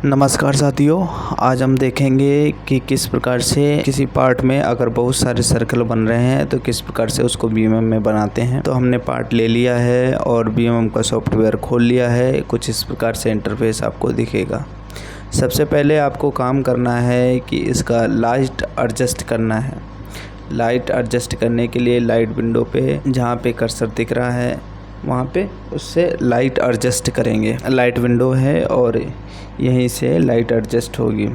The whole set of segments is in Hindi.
नमस्कार साथियों, आज हम देखेंगे कि किस प्रकार से किसी पार्ट में अगर बहुत सारे सर्कल बन रहे हैं तो किस प्रकार से उसको बीएमएम में बनाते हैं। तो हमने पार्ट ले लिया है और बीएमएम का सॉफ्टवेयर खोल लिया है। कुछ इस प्रकार से इंटरफेस आपको दिखेगा। सबसे पहले आपको काम करना है कि इसका लाइट एडजस्ट करना है। लाइट एडजस्ट करने के लिए लाइट विंडो पे जहाँ पे कर्सर दिख रहा है वहाँ पे उससे लाइट एडजस्ट करेंगे। लाइट विंडो है और यहीं से लाइट एडजस्ट होगी।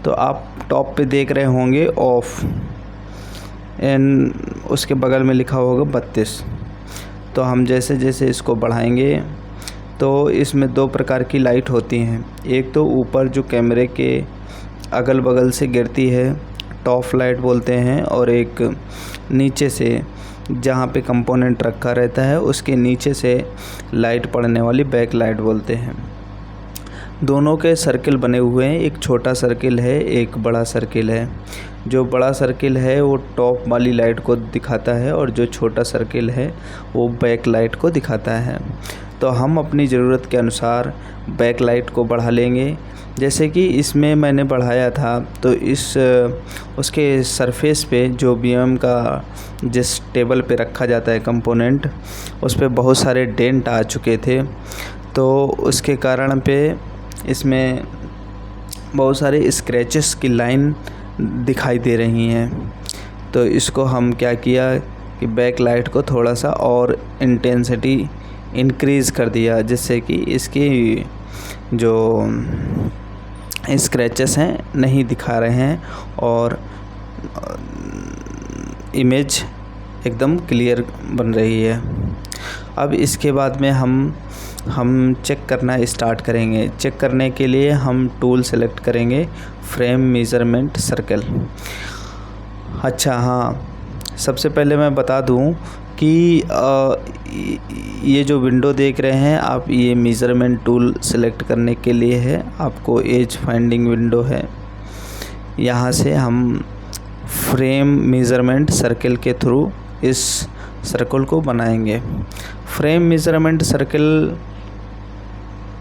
तो आप टॉप पे देख रहे होंगे ऑफ एंड उसके बगल में लिखा होगा 32। तो हम जैसे जैसे इसको बढ़ाएंगे तो इसमें दो प्रकार की लाइट होती हैं। एक तो ऊपर जो कैमरे के अगल बगल से गिरती है टॉप लाइट बोलते हैं, और एक नीचे से जहाँ पे कंपोनेंट रखा रहता है उसके नीचे से लाइट पड़ने वाली बैक लाइट बोलते हैं। दोनों के सर्किल बने हुए हैं। एक छोटा सर्किल है, एक बड़ा सर्किल है। जो बड़ा सर्किल है वो टॉप वाली लाइट को दिखाता है और जो छोटा सर्किल है वो बैक लाइट को दिखाता है। तो हम अपनी ज़रूरत के अनुसार बैक लाइट को बढ़ा लेंगे। जैसे कि इसमें मैंने बढ़ाया था तो उसके सरफेस पे जो बीएमएम का जिस टेबल पे रखा जाता है कंपोनेंट, उस पे बहुत सारे डेंट आ चुके थे। तो उसके कारण पे इसमें बहुत सारे स्क्रैचेस की लाइन दिखाई दे रही हैं। तो इसको हम क्या किया कि बैक लाइट को थोड़ा सा और इंटेंसिटी इंक्रीज़ कर दिया, जिससे कि इसकी जो स्क्रैचेस हैं नहीं दिखा रहे हैं और इमेज एकदम क्लियर बन रही है। अब इसके बाद में हम चेक करना स्टार्ट करेंगे। चेक करने के लिए हम टूल सेलेक्ट करेंगे, फ्रेम मेज़रमेंट सर्कल। अच्छा हाँ, सबसे पहले मैं बता दूं कि ये जो विंडो देख रहे हैं आप, ये मेज़रमेंट टूल सेलेक्ट करने के लिए है। आपको एज फाइंडिंग विंडो है, यहाँ से हम फ्रेम मेज़रमेंट सर्कल के थ्रू इस सर्कल को बनाएंगे। फ्रेम मेज़रमेंट सर्कल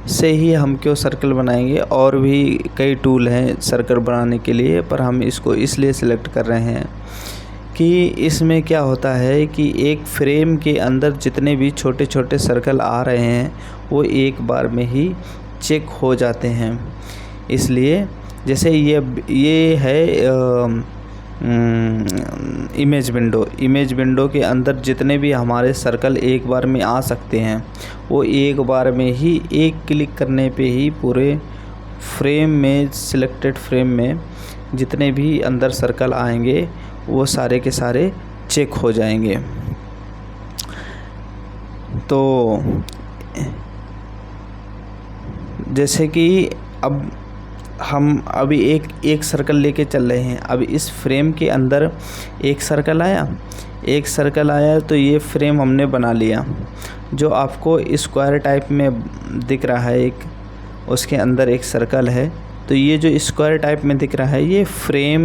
से ही हम क्यों सर्कल बनाएंगे, और भी कई टूल हैं सर्कल बनाने के लिए, पर हम इसको इसलिए सिलेक्ट कर रहे हैं कि इसमें क्या होता है कि एक फ्रेम के अंदर जितने भी छोटे छोटे सर्कल आ रहे हैं वो एक बार में ही चेक हो जाते हैं। इसलिए जैसे ये है इमेज विंडो के अंदर जितने भी हमारे सर्कल एक बार में आ सकते हैं वो एक बार में ही एक क्लिक करने पे ही पूरे फ्रेम में, सिलेक्टेड फ्रेम में जितने भी अंदर सर्कल आएंगे वो सारे के सारे चेक हो जाएंगे। तो जैसे कि अब हम अभी एक सर्कल लेके चल रहे हैं। अब इस फ्रेम के अंदर एक सर्कल आया तो ये फ्रेम हमने बना लिया। जो आपको स्क्वायर टाइप में दिख रहा है एक, उसके अंदर एक सर्कल है। तो ये जो स्क्वायर टाइप में दिख रहा है ये frame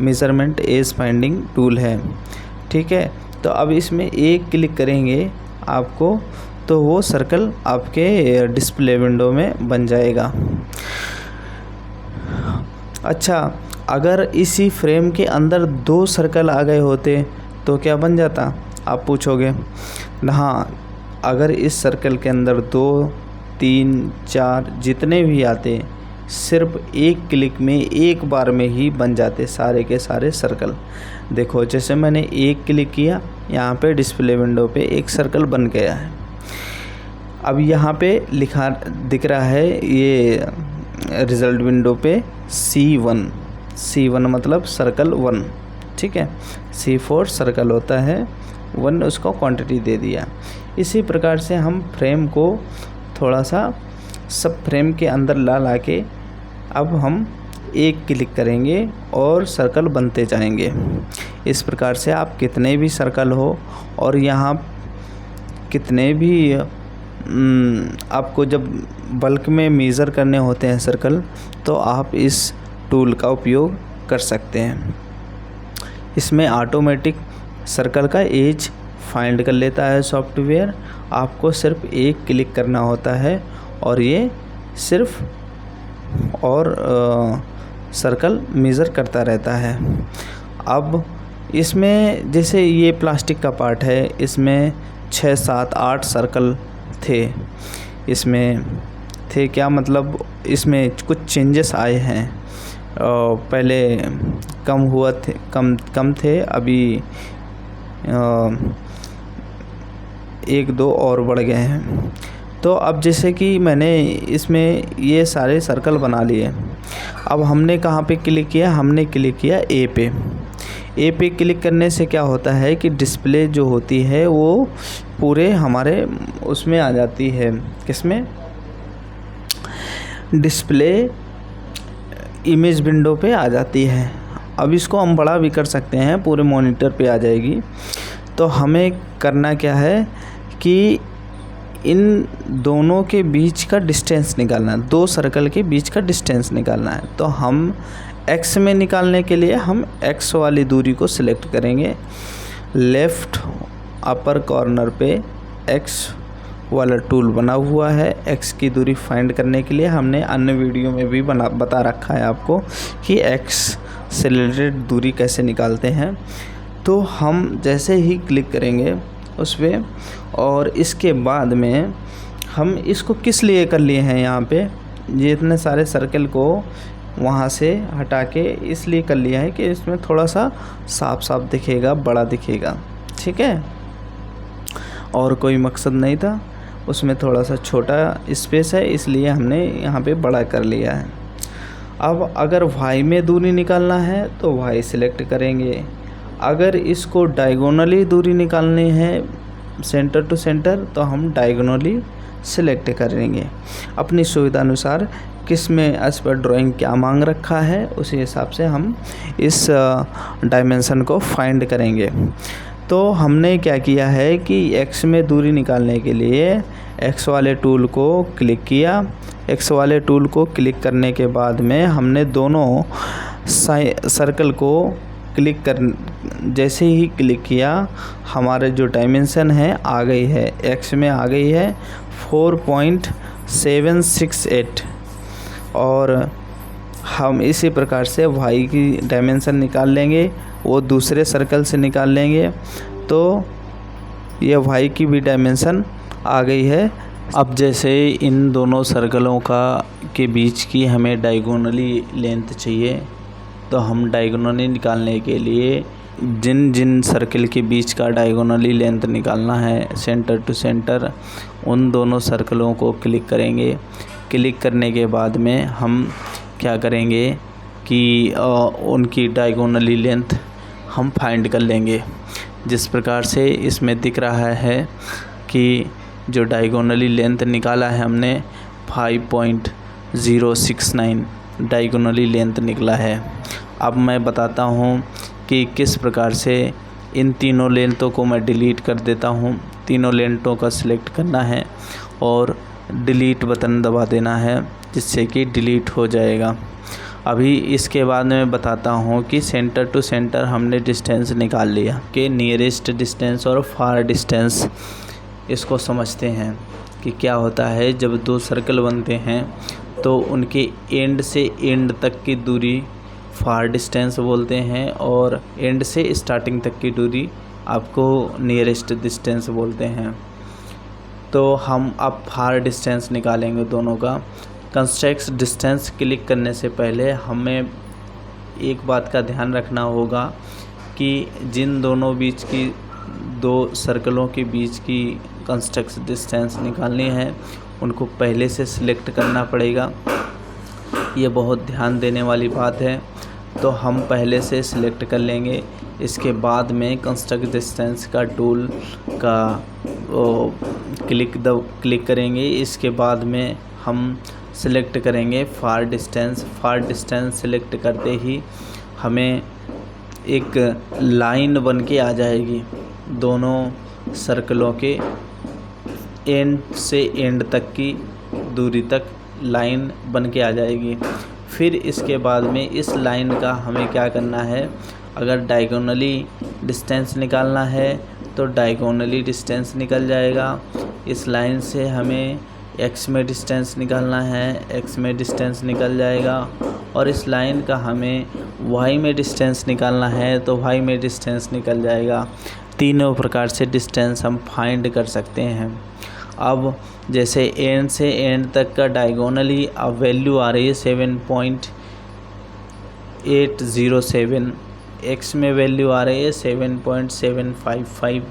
measurement edge finding tool है, ठीक है। तो अब इसमें एक क्लिक करेंगे आपको तो वो सर्कल आपके डिस्प्ले विंडो में बन जाएगा। अच्छा, अगर इसी फ्रेम के अंदर दो सर्कल आ गए होते तो क्या बन जाता, आप पूछोगे। हाँ, अगर इस सर्कल के अंदर 2, 3, 4 जितने भी आते, सिर्फ एक क्लिक में एक बार में ही बन जाते सारे के सारे सर्कल। देखो जैसे मैंने एक क्लिक किया, यहाँ पे डिस्प्ले विंडो पे एक सर्कल बन गया है। अब यहाँ पे लिखा दिख रहा है ये रिज़ल्ट विंडो पे C1 मतलब सर्कल 1, ठीक है। C4 सर्कल होता है, 1 उसको क्वांटिटी दे दिया। इसी प्रकार से हम फ्रेम को थोड़ा सा सब फ्रेम के अंदर ला के अब हम एक क्लिक करेंगे और सर्कल बनते जाएंगे। इस प्रकार से आप कितने भी सर्कल हो और यहाँ कितने भी आपको जब बल्क में मेज़र करने होते हैं सर्कल, तो आप इस टूल का उपयोग कर सकते हैं। इसमें ऑटोमेटिक सर्कल का एज फाइंड कर लेता है सॉफ्टवेयर। आपको सिर्फ एक क्लिक करना होता है और ये सिर्फ और सर्कल मेज़र करता रहता है। अब इसमें जैसे ये प्लास्टिक का पार्ट है, इसमें 6, 7, 8 सर्कल थे। इसमें थे क्या मतलब इसमें कुछ चेंजेस आए हैं। पहले कम थे, अभी 1-2 और बढ़ गए हैं। तो अब जैसे कि मैंने इसमें ये सारे सर्कल बना लिए। अब हमने कहाँ पे क्लिक किया? हमने क्लिक किया ए पे। ए पे क्लिक करने से क्या होता है कि डिस्प्ले जो होती है वो पूरे हमारे उसमें आ जाती है। किसमें? डिस्प्ले इमेज विंडो पे आ जाती है। अब इसको हम बड़ा भी कर सकते हैं, पूरे मॉनिटर पे आ जाएगी। तो हमें करना क्या है कि इन दोनों के बीच का डिस्टेंस निकालना है, 2 सर्कल के बीच का डिस्टेंस निकालना है। तो हम एक्स में निकालने के लिए हम एक्स वाली दूरी को सिलेक्ट करेंगे। लेफ़्ट अपर कॉर्नर पे एक्स वाला टूल बना हुआ है। एक्स की दूरी फाइंड करने के लिए हमने अन्य वीडियो में भी बता रखा है आपको कि एक्स से रिलेटेड दूरी कैसे निकालते हैं। तो हम जैसे ही क्लिक करेंगे उस पर, और इसके बाद में हम इसको किस लिए कर लिए हैं यहाँ पे, ये इतने सारे सर्कल को वहाँ से हटा के इसलिए कर लिया है कि इसमें थोड़ा सा साफ साफ दिखेगा, बड़ा दिखेगा। ठीक है, और कोई मकसद नहीं था, उसमें थोड़ा सा छोटा स्पेस है इसलिए हमने यहाँ पे बड़ा कर लिया है। अब अगर वाई में दूरी निकालना है तो वाई सिलेक्ट करेंगे। अगर इसको डायगोनली दूरी निकालनी है सेंटर टू सेंटर तो हम डायगोनली सिलेक्ट करेंगे। अपनी सुविधा अनुसार किस में एज पर ड्राइंग क्या मांग रखा है उसी हिसाब से हम इस डायमेंशन को फाइंड करेंगे। तो हमने क्या किया है कि एक्स में दूरी निकालने के लिए एक्स वाले टूल को क्लिक किया। एक्स वाले टूल को क्लिक करने के बाद में हमने दोनों सर्कल को क्लिक कर जैसे ही क्लिक किया हमारे जो डायमेंशन है आ गई है, एक्स में आ गई है 4.768। और हम इसी प्रकार से वाई की डायमेंशन निकाल लेंगे, वो दूसरे सर्कल से निकाल लेंगे। तो ये वाई की भी डायमेंशन आ गई है। अब जैसे इन दोनों सर्कलों के बीच की हमें डायगोनली लेंथ चाहिए, तो हम डायगोनली निकालने के लिए जिन सर्कल के बीच का डायगोनली लेंथ निकालना है सेंटर टू सेंटर, उन दोनों सर्कलों को क्लिक करेंगे। क्लिक करने के बाद में हम क्या करेंगे कि उनकी डायगोनली लेंथ हम फाइंड कर लेंगे। जिस प्रकार से इसमें दिख रहा है कि जो डायगोनली लेंथ निकाला है हमने 5.069 डायगोनली लेंथ निकला है। अब मैं बताता हूँ कि किस प्रकार से इन तीनों लेंथों को मैं डिलीट कर देता हूँ। तीनों लेंथों का सिलेक्ट करना है और डिलीट बटन दबा देना है, जिससे कि डिलीट हो जाएगा। अभी इसके बाद मैं बताता हूँ कि सेंटर टू सेंटर हमने डिस्टेंस निकाल लिया कि नियरेस्ट डिस्टेंस और फार डिस्टेंस, इसको समझते हैं कि क्या होता है जब 2 सर्कल बनते हैं तो उनके एंड से एंड तक की दूरी फार डिस्टेंस बोलते हैं और एंड से स्टार्टिंग तक की दूरी आपको नियरेस्ट डिस्टेंस बोलते हैं। तो हम अब फार डिस्टेंस निकालेंगे दोनों का। कंस्ट्रक्ट डिस्टेंस क्लिक करने से पहले हमें एक बात का ध्यान रखना होगा कि जिन दोनों बीच की 2 सर्कलों के बीच की कंस्ट्रक्ट डिस्टेंस निकालनी है उनको पहले से सिलेक्ट करना पड़ेगा। ये बहुत ध्यान देने वाली बात है। तो हम पहले से सिलेक्ट कर लेंगे। इसके बाद में कंस्ट्रक्ट डिस्टेंस का टूल का क्लिक करेंगे। इसके बाद में हम सिलेक्ट करेंगे फार डिस्टेंस। फार डिस्टेंस सिलेक्ट करते ही हमें एक लाइन बन के आ जाएगी, दोनों सर्कलों के एंड से एंड तक की दूरी तक लाइन बन के आ जाएगी। फिर इसके बाद में इस लाइन का हमें क्या करना है, अगर डायगोनली डिस्टेंस निकालना है तो डायगोनली डिस्टेंस निकल जाएगा। इस लाइन से हमें एक्स में डिस्टेंस निकालना है, एक्स में डिस्टेंस निकल जाएगा। और इस लाइन का हमें वाई में डिस्टेंस निकालना है तो वाई में डिस्टेंस निकल जाएगा। तीनों प्रकार से डिस्टेंस हम फाइंड कर सकते हैं। अब जैसे एंड से एंड तक का डायगोनली अब वैल्यू आ रही है 7.807, एक्स में वैल्यू आ रही है 7.755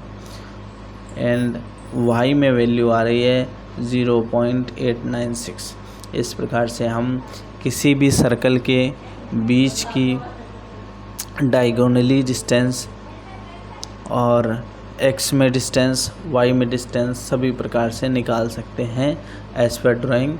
एंड वाई में वैल्यू आ रही है 0.896। इस प्रकार से हम किसी भी सर्कल के बीच की डायगोनली डिस्टेंस और एक्स में डिस्टेंस, वाई में डिस्टेंस सभी प्रकार से निकाल सकते हैं एज पर ड्राइंग।